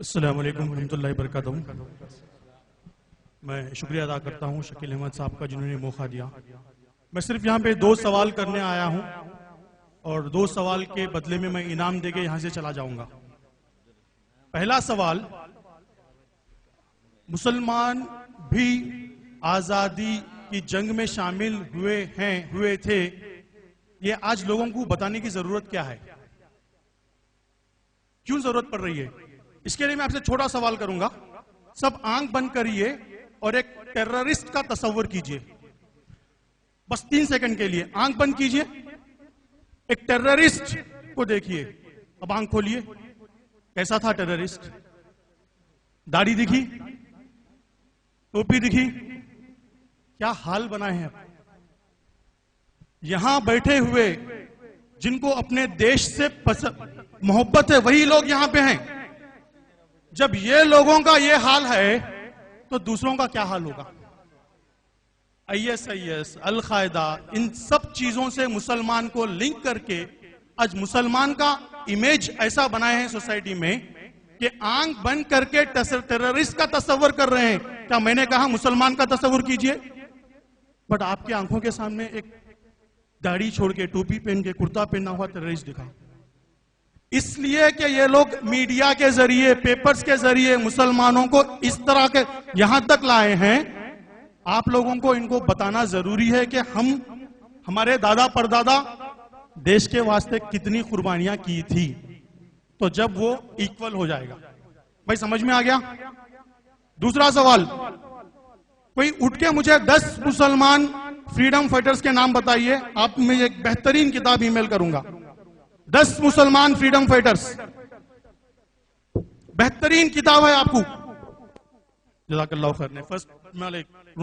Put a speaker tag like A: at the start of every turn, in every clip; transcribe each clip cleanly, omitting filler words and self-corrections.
A: अस्सलाम वालेकुम रहमतुल्लाहि वबरकातुहू। मैं शुक्रिया अदा करता हूँ शकील अहमद साहब का जिन्होंने मौका दिया। मैं सिर्फ यहाँ पे 2 सवाल करने आया हूँ और 2 सवाल के बदले में मैं इनाम देके यहाँ से चला जाऊंगा। पहला सवाल, मुसलमान भी आजादी की जंग में शामिल हुए थे, ये आज लोगों को बताने की जरूरत क्या है, क्यों जरूरत पड़ रही है? इसके लिए मैं आपसे छोटा सवाल करूंगा। सब आंख बंद करिए और एक टेररिस्ट का तस्वर कीजिए। बस 3 सेकंड के लिए आंख बंद कीजिए, एक टेररिस्ट को देखिए। अब आंख खोलिए। कैसा था टेररिस्ट? दाढ़ी दिखी? टोपी दिखी? क्या हाल बनाए हैं? यहां बैठे हुए जिनको अपने देश से मोहब्बत है वही लोग यहां पे हैं। जब ये लोगों का ये हाल है तो दूसरों का क्या हाल होगा? ISIS, अल-कायदा, इन सब चीजों से मुसलमान को लिंक करके आज मुसलमान का इमेज ऐसा बनाए हैं सोसाइटी में कि आंख बंद करके टेररिस्ट का तस्वर कर रहे हैं। क्या मैंने कहा मुसलमान का तस्वर कीजिए? बट आपकी आंखों के सामने एक दाढ़ी छोड़ के, टोपी पहन के, कुर्ता पहना हुआ टेररिस्ट दिखा। इसलिए कि ये लोग मीडिया के जरिए, पेपर्स के जरिए मुसलमानों को इस तरह के यहां तक लाए हैं। आप लोगों को इनको बताना जरूरी है कि हमारे दादा परदादा देश के वास्ते कितनी कुर्बानियां की थी, तो जब वो इक्वल हो जाएगा। भाई समझ में आ गया? दूसरा सवाल, कोई उठ के मुझे 10 मुसलमान फ्रीडम फाइटर्स के नाम बताइए। आप मैं एक बेहतरीन किताब ईमेल करूंगा। 10 मुसलमान फ्रीडम फाइटर्स, बेहतरीन किताब है आपको। जज़ाकल्लाहु खैर। ने फर्स्ट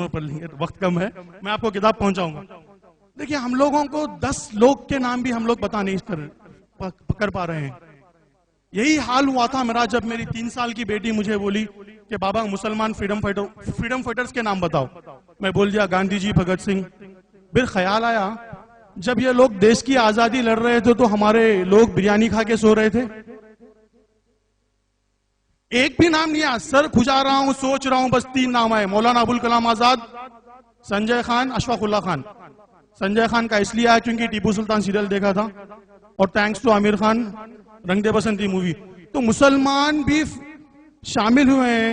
A: पढ़ लेंगे, वक्त कम है, मैं आपको किताब पहुंचाऊंगा। देखिए, हम लोगों को 10 लोग के नाम भी हम लोग बता नहीं कर पा रहे हैं। यही हाल हुआ था मेरा जब मेरी 3 साल की बेटी मुझे बोली कि बाबा मुसलमान फ्रीडम फाइटर्स के नाम बताओ। मैं बोल दिया गांधी जी, भगत सिंह। फिर ख्याल आया, जब ये लोग देश की आजादी लड़ रहे थे तो हमारे लोग बिरयानी खा के सो रहे थे। एक भी नाम नहीं आया। सर खुजा रहा हूं, सोच रहा हूं, बस 3 नाम आए, मौलाना अबुल कलाम आजाद, संजय खान, अशफाक उल्लाह खान। संजय खान का इसलिए आया क्योंकि टीपू सुल्तान सीरियल देखा था, और थैंक्स टू आमिर खान, रंग दे बसंती मूवी। तो मुसलमान भी शामिल हुए हैं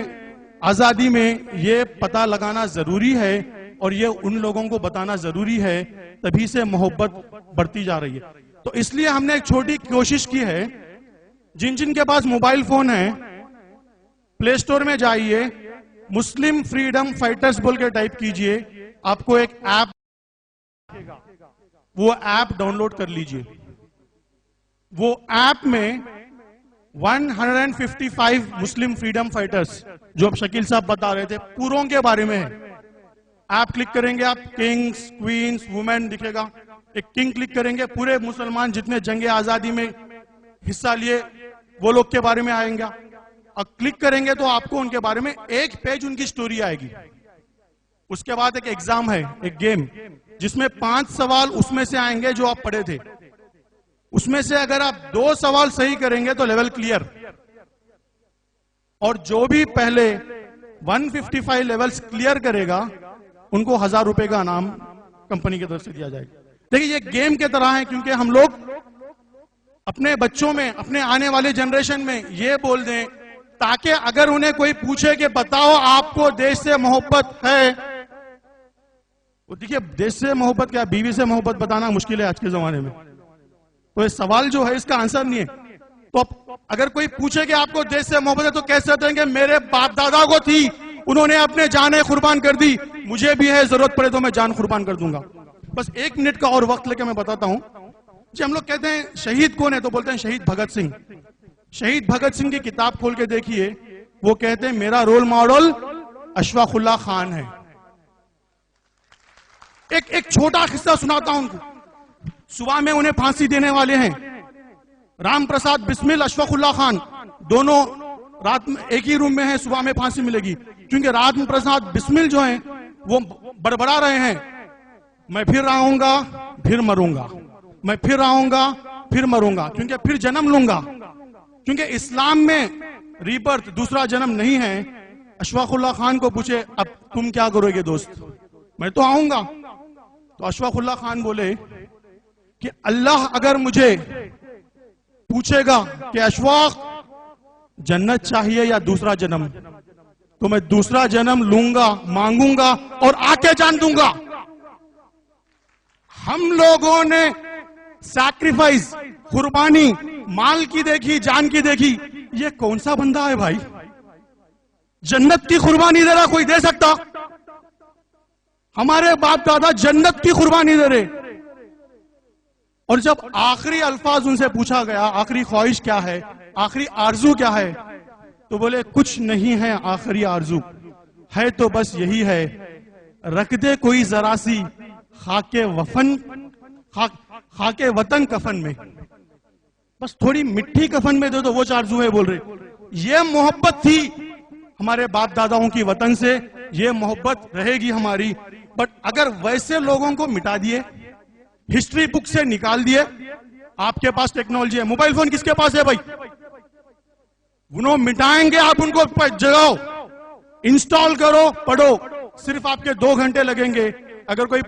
A: आजादी में, ये पता लगाना जरूरी है और ये उन लोगों को बताना जरूरी है, तभी से मोहब्बत बढ़ती जा रही है। तो इसलिए हमने एक छोटी कोशिश की है, जिन जिन के पास मोबाइल फोन है प्ले स्टोर में जाइए, मुस्लिम फ्रीडम फाइटर्स बोल के टाइप कीजिए, आपको एक ऐप, वो ऐप डाउनलोड कर लीजिए। वो ऐप में 155 मुस्लिम फ्रीडम फाइटर्स, जो अब शकील साहब बता रहे थे, पूरों के बारे में है। ऐप क्लिक करेंगे आप, किंग्स, क्वींस, वुमेन दिखेगा। एक किंग क्लिक करेंगे, पूरे मुसलमान जितने जंगे आजादी में हिस्सा लिए वो लोग के बारे में आएंगे। और क्लिक करेंगे तो आपको उनके बारे में एक पेज उनकी स्टोरी आएगी। उसके बाद एक एग्जाम है, एक गेम, जिसमें 5 सवाल उसमें से आएंगे जो आप पढ़े थे। उसमें से अगर आप 2 सवाल सही करेंगे तो लेवल क्लियर, और जो भी पहले 155 लेवल्स क्लियर करेगा उनको 1000 रुपए का इनाम कंपनी की तरफ से दिया जाएगा। देखिए, ये गेम के तरह है, क्योंकि हम लोग अपने बच्चों में, अपने आने वाले जनरेशन में ये बोल दें, ताकि अगर उन्हें कोई पूछे कि बताओ आपको देश से मोहब्बत है, वो देखिए देश से मोहब्बत क्या, बीवी से मोहब्बत बताना मुश्किल है आज के जमाने में। तो ये सवाल जो है इसका आंसर नहीं है। तो अगर कोई पूछे कि आपको देश से मोहब्बत है तो कैसे देंगे? मेरे बाप दादा को थी, उन्होंने अपने जानें कुर्बान कर दी, मुझे भी है, जरूरत पड़े तो मैं जान कुर्बान कर दूंगा। बस 1 मिनट का और वक्त लेकर मैं बताता हूं जी। हम लोग कहते हैं शहीद कौन है, तो बोलते हैं शहीद भगत सिंह। शहीद भगत सिंह की किताब खोल के देखिए, वो कहते हैं मेरा रोल मॉडल अशफाक उल्लाह खान है। एक छोटा किस्सा सुनाता हूं उनको। सुबह में उन्हें फांसी देने वाले हैं, राम प्रसाद बिस्मिल, अशफाक उल्लाह खान, दोनों रात में एक ही रूम में हैं। सुबह में फांसी मिलेगी, क्योंकि राम प्रसाद बिस्मिल जो हैं वो बड़बड़ा रहे हैं, मैं फिर आऊंगा फिर मरूंगा, मैं फिर आऊंगा फिर मरूंगा, क्योंकि फिर जन्म लूंगा, क्योंकि इस्लाम में रीबर्थ, दूसरा जन्म नहीं है। अशफाकुल्ला खान को पूछे अब तुम क्या करोगे दोस्त, मैं तो आऊंगा। तो अशफाकुल्ला खान बोले कि अल्लाह अगर मुझे पूछेगा कि अशफाक जन्नत चाहिए या दूसरा जन्म, तो मैं दूसरा जन्म लूंगा, मांगूंगा और आके जान दूंगा। हम लोगों ने सैक्रिफाइस, कुर्बानी, माल की देखी, जान की देखी। ये कौन सा बंदा है भाई, जन्नत की कुर्बानी दे रहा? कोई दे सकता? हमारे बाप दादा जन्नत की कुर्बानी दे रहे। और जब आखिरी अल्फाज उनसे पूछा गया, आखिरी ख्वाहिश क्या है, आखिरी आरजू क्या है, तो बोले कुछ नहीं है आखिरी आरजू, है तो बस यही है, रख दे कोई जरा सी खाके वतन कफन में। बस थोड़ी मिट्टी कफन में दे दो, वो आरजू है बोल रहे। ये मोहब्बत थी हमारे बाप दादाओं की वतन से, ये मोहब्बत रहेगी हमारी। बट अगर वैसे लोगों को मिटा दिए, हिस्ट्री बुक से निकाल दिए, आपके पास टेक्नोलॉजी है, मोबाइल फोन किसके पास है भाई, उन्होंने मिटाएंगे, आप उनको जगाओ, इंस्टॉल करो, पढ़ो, सिर्फ आपके 2 घंटे लगेंगे। अगर कोई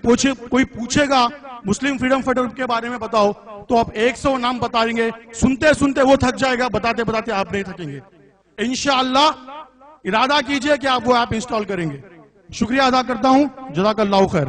A: पूछेगा मुस्लिम फ्रीडम फाइटर के बारे में बताओ, तो आप 100 नाम बताएंगे, सुनते सुनते वो थक जाएगा, बताते बताते आप नहीं थकेंगे। इंशाअल्लाह इरादा कीजिए कि आप वो ऐप इंस्टॉल करेंगे। शुक्रिया अदा करता हूं, जज़ाकल्लाहु खैर।